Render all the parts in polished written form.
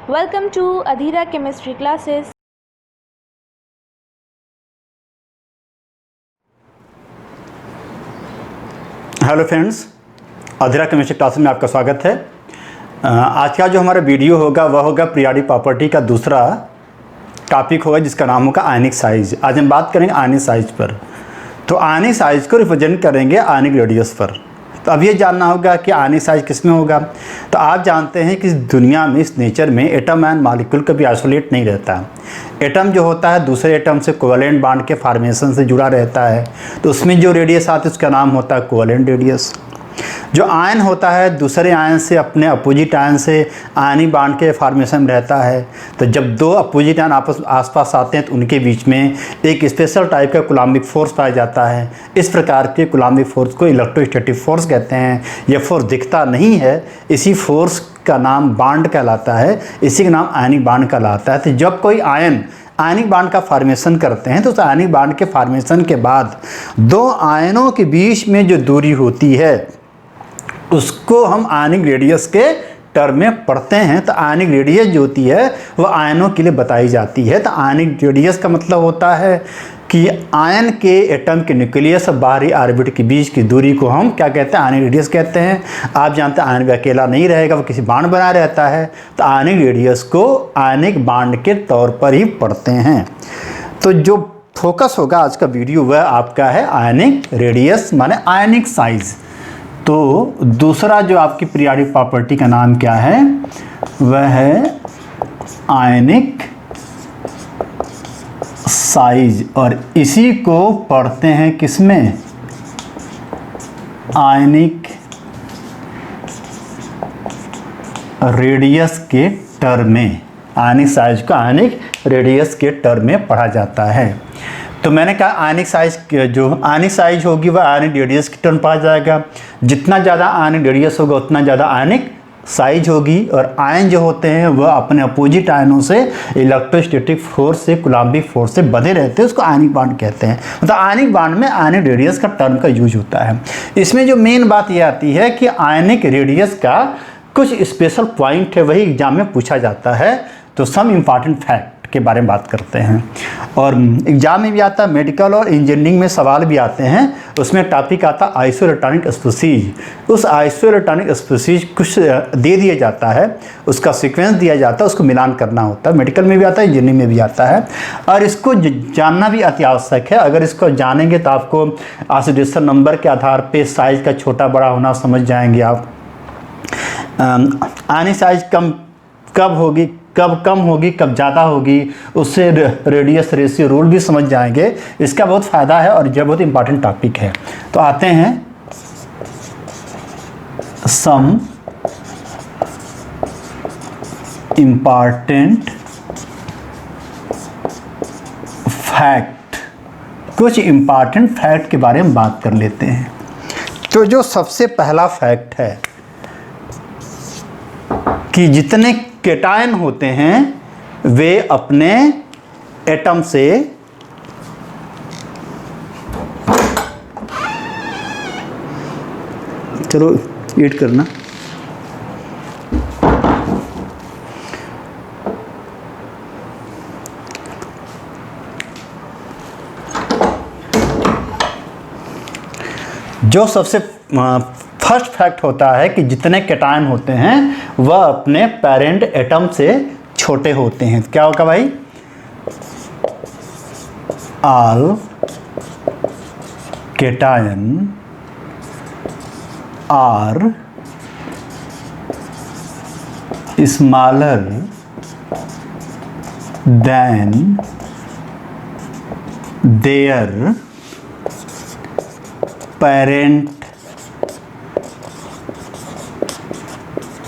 Welcome to Adhira Chemistry classes. Hello friends, Adhira chemistry class में आपका स्वागत है। आज का जो हमारा वीडियो होगा वह होगा पीरियोडिक प्रॉपर्टी का दूसरा टॉपिक होगा जिसका नाम होगा आयनिक साइज। आज हम बात करेंगे आयनिक साइज पर। तो आयनिक साइज को रिप्रेजेंट करेंगे आयनिक रेडियस पर। तो अब ये जानना होगा कि आयनिक साइज किस में होगा। तो आप जानते हैं कि इस दुनिया में, इस नेचर में एटम एंड मॉलिक्यूल कभी आइसोलेट नहीं रहता। एटम जो होता है दूसरे एटम से कोवेलेंट बॉन्ड के फॉर्मेशन से जुड़ा रहता है, तो उसमें जो रेडियस आता है उसका नाम होता है कोवेलेंट रेडियस। जो आयन होता है दूसरे आयन से, अपने अपोजिट आयन से आयनिक बॉन्ड के फॉर्मेशन में रहता है। तो जब दो अपोजिट आयन आसपास आते हैं तो उनके बीच में एक स्पेशल टाइप का कूलम्बिक फोर्स पाया जाता है। इस प्रकार के कूलम्बिक फोर्स को इलेक्ट्रोस्टैटिक फोर्स कहते हैं। यह फोर्स दिखता नहीं है, इसी फोर्स का नाम बॉन्ड कहलाता है, इसी का नाम आयनिक बॉन्ड कहलाता है। तो जब कोई आयन आयनिक बॉन्ड का फॉर्मेशन करते हैं तो उस आयनिक बॉन्ड के फॉर्मेशन के बाद दो आयनों के बीच में जो दूरी होती है उसको हम आयनिक रेडियस के टर्म में पढ़ते हैं। तो आयनिक रेडियस जो होती है वह आयनों के लिए बताई जाती है। तो आयनिक रेडियस का मतलब होता है कि आयन के एटम के न्यूक्लियस और बाहरी ऑर्बिट के बीच की दूरी को हम क्या कहते हैं, आयनिक रेडियस कहते हैं। आप जानते हैं आयन भी अकेला नहीं रहेगा, वो किसी बॉन्ड बना रहता है। तो आयनिक रेडियस को आयनिक बॉन्ड के तौर पर ही पढ़ते हैं। तो जो फोकस होगा आज का वीडियो वह आपका है आयनिक रेडियस माने आयनिक साइज। तो दूसरा जो आपकी पीरियोडिक प्रॉपर्टी का नाम क्या है, वह है आयनिक साइज। और इसी को पढ़ते हैं किसमें, आयनिक रेडियस के टर्म में। आयनिक साइज को आयनिक रेडियस के टर्म में पढ़ा जाता है। तो मैंने कहा आयनिक साइज, जो आयनिक साइज होगी वह आयनिक रेडियस के टर्म पढ़ा जाएगा। जितना ज़्यादा आयनिक रेडियस होगा उतना ज़्यादा आयनिक साइज होगी। और आयन जो होते हैं वह अपने अपोजिट आयनों से इलेक्ट्रोस्टैटिक फोर्स से, कूलम्बिक फोर्स से बंधे रहते हैं, उसको आयनिक बॉन्ड कहते हैं। मतलब आयनिक बॉन्ड में आयनिक रेडियस का टर्म का यूज होता है। इसमें जो मेन बात यह आती है कि आयनिक रेडियस का कुछ स्पेशल पॉइंट है, वही एग्जाम में पूछा जाता है। तो सम इम्पॉर्टेंट फैक्ट के बारे में बात करते हैं और एग्जाम में भी आता है, मेडिकल और इंजीनियरिंग में सवाल भी आते हैं। उसमें टॉपिक आता है आइसोइलेक्ट्रॉनिक स्पीशीज। उस आइसोइलेक्ट्रॉनिक स्पीशीज कुछ दे दिया जाता है, उसका सीक्वेंस दिया जाता है, उसको मिलान करना होता है। मेडिकल में भी आता है, इंजीनियरिंग में भी आता है। और इसको जानना भी अति आवश्यक है। अगर इसको जानेंगे तो आपको ऑक्सीडेशन नंबर के आधार पर साइज का छोटा बड़ा होना समझ जाएंगे आप। आयनिक साइज कब होगी, कब कम होगी, कब ज़्यादा होगी, उससे रेडियस रेशियो रूल भी समझ जाएंगे। इसका बहुत फ़ायदा है और यह बहुत इंपॉर्टेंट टॉपिक है। तो आते हैं सम इम्पॉर्टेंट फैक्ट। कुछ इम्पॉर्टेंट फैक्ट के बारे में बात कर लेते हैं। तो जो सबसे पहला फैक्ट है कि जितने केटायन होते हैं वे अपने एटम से चलो ईट करना, जो सबसे फर्स्ट फैक्ट होता है कि जितने केटायन होते हैं वह अपने पेरेंट एटम से छोटे होते हैं। क्या होगा भाई, all cation are smaller than their parent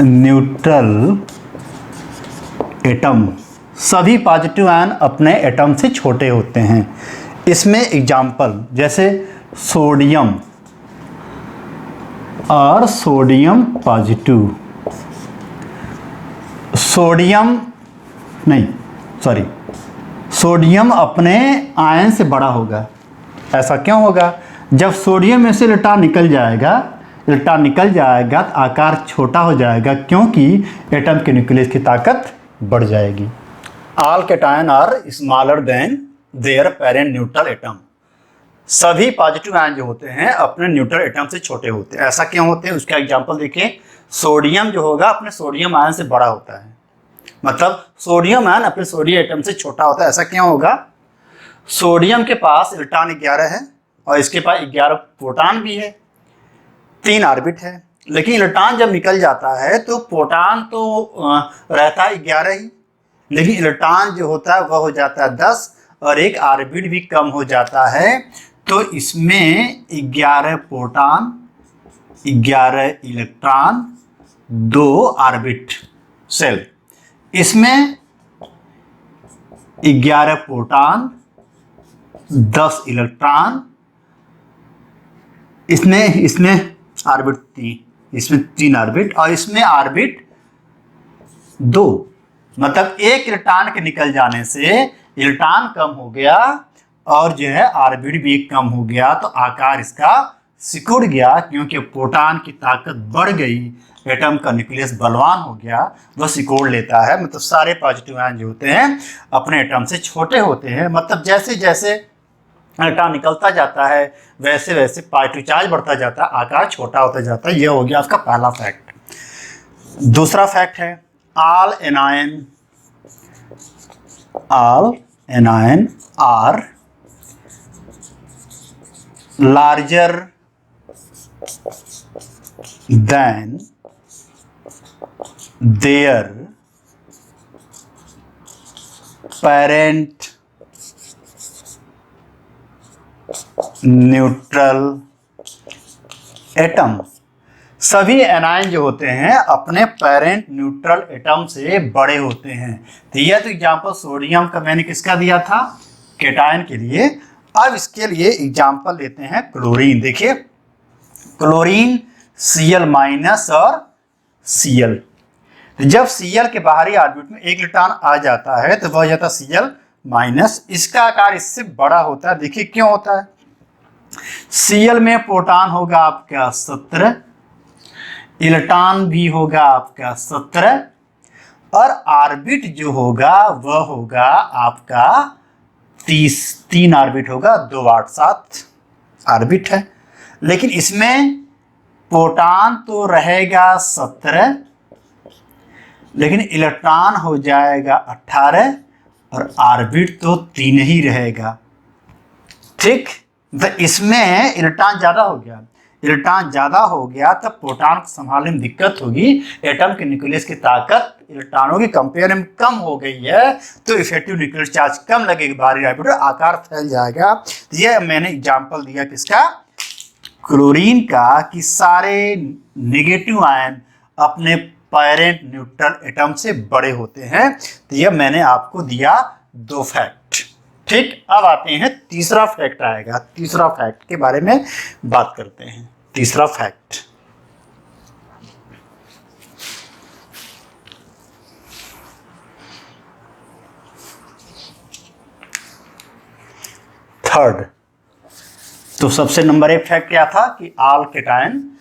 neutral atom. सभी पॉजिटिव आयन अपने एटम से छोटे होते हैं। इसमें एग्जाम्पल जैसे सोडियम और सोडियम पॉजिटिव, सोडियम अपने आयन से बड़ा होगा। ऐसा क्यों होगा, जब सोडियम में से इलेक्ट्रॉन निकल जाएगा तो आकार छोटा हो जाएगा, क्योंकि एटम के न्यूक्लियस की ताकत बढ़ जाएगी। All cation are smaller than their parent neutral atom. सभी पॉजिटिव आयन जो होते हैं अपने न्यूट्रल एटम से छोटे होते हैं। ऐसा क्यों होते हैं उसका एग्जांपल देखिए। सोडियम जो होगा अपने सोडियम आयन से बड़ा होता है, मतलब सोडियम आयन अपने सोडियम एटम से छोटा होता है। ऐसा क्यों होगा? सोडियम के पास इलेक्ट्रॉन 11 है और इसके पास 11 प्रोटॉन भी है, 3 ऑर्बिट है। लेकिन इलेक्ट्रॉन जब निकल जाता है तो प्रोटॉन तो रहता है 11 ही, लेकिन इलेक्ट्रॉन जो होता है वह हो जाता है 10 और एक ऑर्बिट भी कम हो जाता है। तो इसमें 11 प्रोटॉन, 11 इलेक्ट्रॉन, 2 ऑर्बिट सेल। इसमें 11 प्रोटॉन, 10 इलेक्ट्रॉन, इसमें ऑर्बिट 3, इसमें 3 ऑर्बिट और इसमें ऑर्बिट 2। मतलब एक इलेक्ट्रॉन के निकल जाने से इलेक्ट्रॉन कम हो गया और जो है ऑर्बिट भी कम हो गया, तो आकार इसका सिकुड़ गया क्योंकि प्रोटॉन की ताकत बढ़ गई, एटम का न्यूक्लियस बलवान हो गया, वह सिकोड़ लेता है। मतलब सारे पॉजिटिव आयन जो होते हैं अपने एटम से छोटे होते हैं। मतलब जैसे जैसे इलेक्ट्रॉन निकलता जाता है वैसे वैसे पॉजिटिव चार्ज बढ़ता जाता है, आकार छोटा होता जाता है। यह हो गया आपका पहला फैक्ट। दूसरा फैक्ट है all anion are larger than their parent neutral atom. सभी एनायन जो होते हैं अपने पेरेंट न्यूट्रल एटम से बड़े होते हैं। तो यह तो एग्जांपल सोडियम का मैंने किसका दिया था? कैटायन के लिए। अब इसके लिए एग्जांपल लेते हैं क्लोरीन। देखिए क्लोरीन Cl- और Cl। जब Cl के बाहरी ऑर्बिट में एक इलेक्ट्रॉन आ जाता है तो वह हो जाता Cl-। इसका आकार इससे बड़ा होता है। देखिए क्यों होता है? Cl में प्रोटॉन होगा आपका 17, इलेक्ट्रॉन भी होगा आपका 17 और ऑर्बिट जो होगा वह होगा आपका 3 ऑर्बिट होगा, 2 8 7 ऑर्बिट है। लेकिन इसमें प्रोटॉन तो रहेगा 17 लेकिन इलेक्ट्रॉन हो जाएगा 18 और ऑर्बिट तो 3 ही रहेगा। ठीक, तो इसमें इलेक्ट्रॉन ज्यादा हो गया। इलेक्ट्रॉन ज्यादा हो गया तब प्रोटॉन को संभालने में दिक्कत होगी। एटम के न्यूक्लियस की ताकत इलेक्ट्रॉनों की कंपेयर में कम हो गई है, तो इफेक्टिव न्यूक्लियर चार्ज कम लगेगा, बाहरी ऑर्बिट आकार फैल जाएगा। तो यह मैंने एग्जांपल दिया किसका? क्लोरीन का, कि सारे नेगेटिव आयन अपने पेरेंट न्यूट्रल एटम से बड़े होते हैं। तो यह मैंने आपको दिया 2 फैक्ट। ठीक, अब आते हैं तीसरा फैक्ट आएगा। तीसरा फैक्ट के बारे में बात करते हैं। तीसरा फैक्ट, थर्ड। तो सबसे नंबर 1 फैक्ट क्या था कि all cation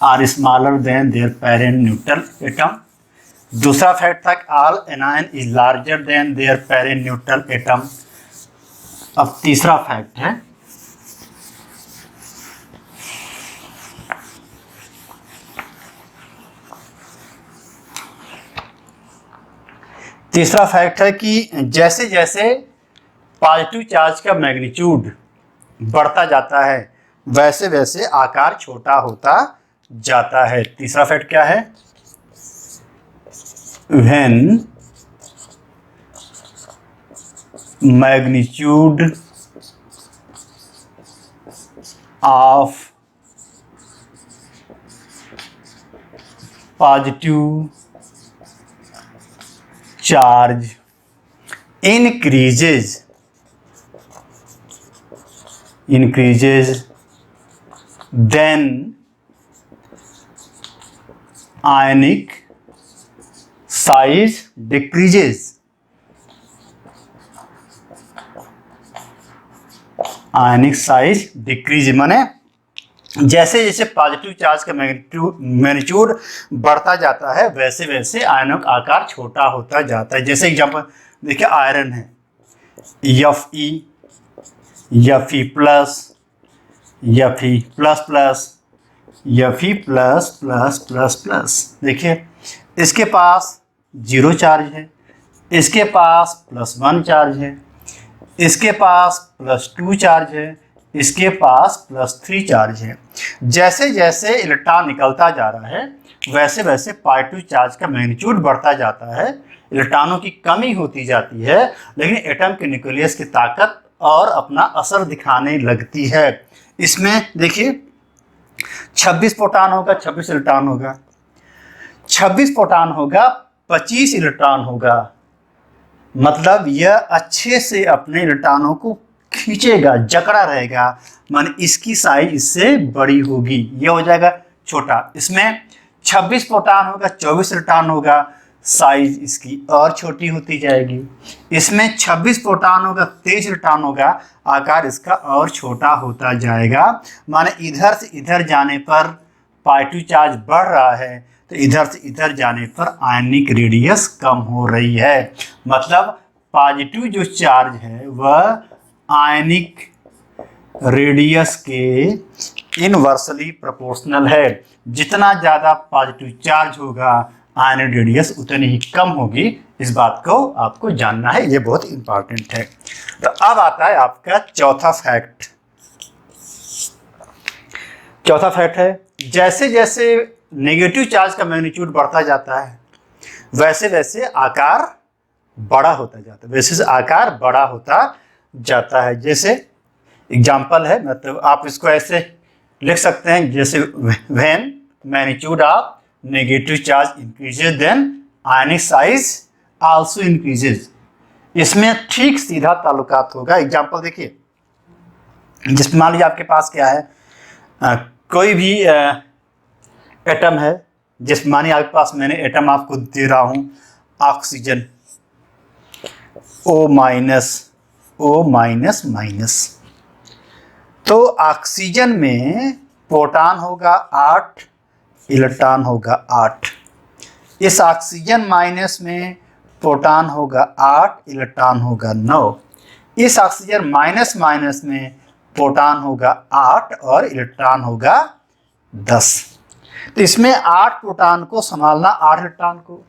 are smaller than their parent neutral atom. दूसरा फैक्ट था कि all anion is larger than their parent neutral atom. अब तीसरा फैक्ट है कि जैसे जैसे पॉजिटिव चार्ज का मैग्नीट्यूड बढ़ता जाता है वैसे वैसे आकार छोटा होता जाता है। तीसरा फैक्ट क्या है? When magnitude of positive charge increases then ionic size decreases। Ionic size decrease माने जैसे जैसे पॉजिटिव चार्ज का मैग्नीट्यूड बढ़ता जाता है वैसे वैसे आयनों का आकार छोटा होता जाता है। जैसे एग्जांपल देखिए, आयरन है Fe, Fe plus, Fe plus plus, Fe plus plus plus plus. देखिए इसके पास 0 चार्ज है, इसके पास +1 चार्ज है, इसके पास +2 चार्ज है, इसके पास +3 चार्ज है। जैसे जैसे इलेक्ट्रॉन निकलता जा रहा है वैसे वैसे पॉजिटिव चार्ज का मैग्नीट्यूड बढ़ता जाता है, इलेक्ट्रॉनों की कमी होती जाती है, लेकिन एटम के न्यूक्लियस की ताकत और अपना असर दिखाने लगती है। इसमें देखिए 26 प्रोटॉन होगा, 26 इलेक्ट्रॉन होगा, 26 प्रोटॉन होगा, 25 इलेक्ट्रॉन होगा। मतलब यह अच्छे से अपने इलेक्ट्रॉनों को खींचेगा, जकड़ा रहेगा, माने इसकी साइज इससे बड़ी होगी, यह हो जाएगा छोटा। इसमें 26 प्रोटॉन होगा, 24 इलेक्ट्रॉन होगा, साइज इसकी और छोटी होती जाएगी। इसमें 26 प्रोटॉन होगा, 23 इलेक्ट्रॉन होगा, आकार इसका और छोटा होता जाएगा। माने इधर से इधर जाने पर पॉजिटिव चार्ज बढ़ रहा है तो इधर से इधर जाने पर आयनिक रेडियस कम हो रही है। मतलब पॉजिटिव जो चार्ज है वह आयनिक रेडियस के इनवर्सली प्रोपोर्शनल है। जितना ज़्यादा पॉजिटिव चार्ज होगा आयनिक रेडियस उतनी ही कम होगी। इस बात को आपको जानना है, ये बहुत इंपॉर्टेंट है। तो अब आता है आपका चौथा फैक्ट। चौथा फैक्ट है, जैसे जैसे नेगेटिव चार्ज का मैग्नीट्यूड बढ़ता जाता है वैसे वैसे आकार बड़ा होता जाता है, वैसे से आकार बड़ा होता जाता है। जैसे एग्जाम्पल है, मतलब आप इसको ऐसे लिख सकते हैं, जैसे when magnitude of negative charge increases then ionic size also increases. इसमें ठीक सीधा ताल्लुकात होगा। एग्जाम्पल देखिए, जिसमें मान लीजिए आपके पास क्या है, कोई भी एटम है, जिस मानिए आपके पास मैंने एटम आपको दे रहा हूँ ऑक्सीजन O माइनस माइनस, तो ऑक्सीजन में प्रोटॉन होगा 8, इलेक्ट्रॉन होगा 8। इस ऑक्सीजन माइनस में प्रोटॉन होगा 8, इलेक्ट्रॉन होगा 9। इस ऑक्सीजन माइनस माइनस में प्रोटॉन होगा 8 और इलेक्ट्रॉन होगा 10। तो इसमें 8 प्रोटॉन को संभालना 8 इलेक्ट्रॉन को,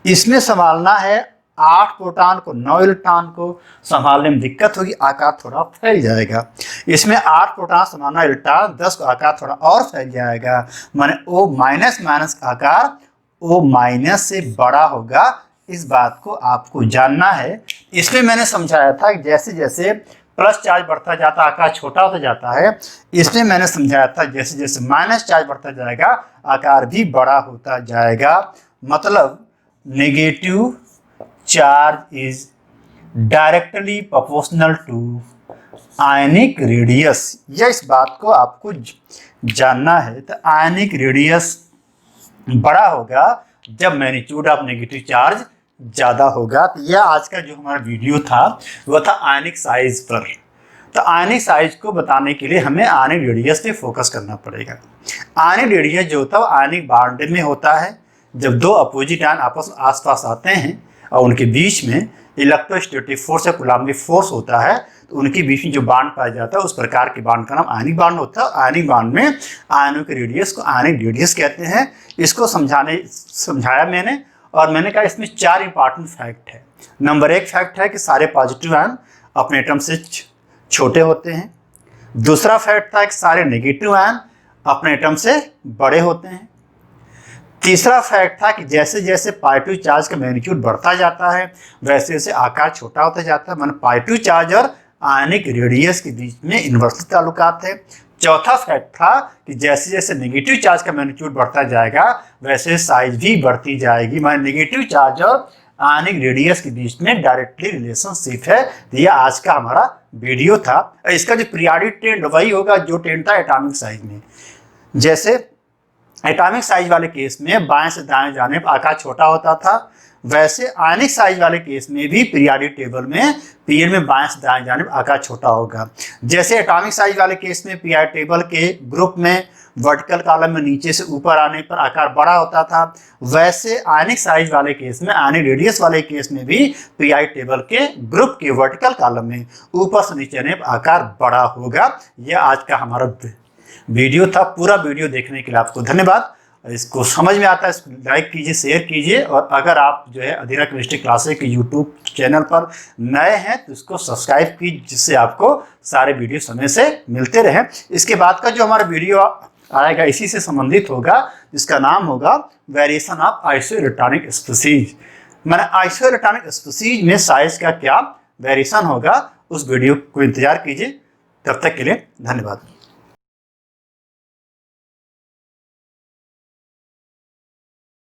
इसमें संभालना है 8 प्रोटॉन को 9 इलेक्ट्रॉन को, संभालने में दिक्कत होगी, आकार थोड़ा फैल जाएगा। इसमें 8 प्रोटॉन संभालना इलेक्ट्रॉन 10 को, आकार थोड़ा और फैल जाएगा। माने O माइनस माइनस का आकार O माइनस से बड़ा होगा। इस बात को आपको जानना है। इसमें मैंने समझाया था कि जैसे जैसे प्लस चार्ज बढ़ता जाता है आकार छोटा होता जाता है। इसमें मैंने समझाया था जैसे जैसे माइनस चार्ज बढ़ता जाएगा आकार भी बड़ा होता जाएगा। मतलब negative charge is directly proportional to ionic radius. यह इस बात को आपको जानना है। तो आयनिक रेडियस बड़ा होगा जब मैग्नीट्यूड ऑफ नेगेटिव चार्ज ज़्यादा होगा। तो यह आज का जो हमारा वीडियो था वह था आयनिक साइज पर। तो आयनिक साइज को बताने के लिए हमें आयनिक रेडियस पे फोकस करना पड़ेगा। आयनिक रेडियस जो होता है वो आयनिक बॉन्ड में होता है। जब दो अपोजिट आयन आपस में आसपास आते हैं और उनके बीच में इलेक्ट्रोस्टैटिक फोर्स या कूलम्बिक फोर्स होता है तो उनके बीच में जो बॉन्ड पाया जाता है उस प्रकार के बॉन्ड का नाम आयनिक बॉन्ड होता है। आयनिक बॉन्ड में आयनों के रेडियस को आयनिक रेडियस कहते हैं। इसको समझाया मैंने और मैंने कहा इसमें 4 इंपॉर्टेंट फैक्ट है। नंबर 1 फैक्ट है कि सारे पॉजिटिव आयन अपने एटम से छोटे होते हैं। दूसरा फैक्ट था कि सारे नेगेटिव आयन अपने एटम से बड़े होते हैं। तीसरा फैक्ट था कि जैसे जैसे पॉजिटिव चार्ज का मैग्नीट्यूड बढ़ता जाता है वैसे वैसे आकार छोटा होता जाता है। माने पॉजिटिव चार्ज और आयनिक रेडियस के बीच में इन्वर्सली ताल्लुकात है। चौथा फैक्ट था कि जैसे जैसे नेगेटिव चार्ज का मैग्नीट्यूड बढ़ता जाएगा वैसे साइज भी बढ़ती जाएगी। माने नेगेटिव चार्ज और आयनिक रेडियस के बीच में डायरेक्टली रिलेशनशिप है। यह आज का हमारा वीडियो था। इसका जो पीरियोडिक ट्रेंड वही होगा जो ट्रेंड था एटॉमिक साइज में। जैसे एटॉमिक साइज वाले केस में बाएं से दाएं जानिब आकार छोटा होता था, वैसे आयनिक साइज वाले केस में भी पीरियोडिक टेबल में पीरियड में बाएं से दाएं जानिब आकार छोटा होगा। जैसे एटॉमिक साइज वाले केस में पीरियोडिक टेबल के ग्रुप में वर्टिकल कॉलम में नीचे से ऊपर आने पर आकार बड़ा होता था, वैसे आयनिक साइज वाले केस में, आयनिक रेडियस वाले केस में भी पीरियोडिक टेबल के ग्रुप के वर्टिकल कॉलम में ऊपर से नीचे आने पर आकार बड़ा होगा। यह आज का हमारा वीडियो था। पूरा वीडियो देखने के लिए आपको धन्यवाद। इसको समझ में आता है इसको लाइक कीजिए, शेयर कीजिए, और अगर आप जो है अधीरा केमिस्ट्री क्लासेस के यूट्यूब चैनल पर नए हैं तो इसको सब्सक्राइब कीजिए, जिससे आपको सारे वीडियो समय से मिलते रहें। इसके बाद का जो हमारा वीडियो आएगा इसी से संबंधित होगा, जिसका नाम होगा वेरिएशन ऑफ आइसोइलेक्ट्रॉनिक स्पीसीज। मैंने आइसोइलेक्ट्रॉनिक स्पीसीज में साइज का क्या वेरिएशन होगा, उस वीडियो को इंतजार कीजिए। तब तक के लिए धन्यवाद।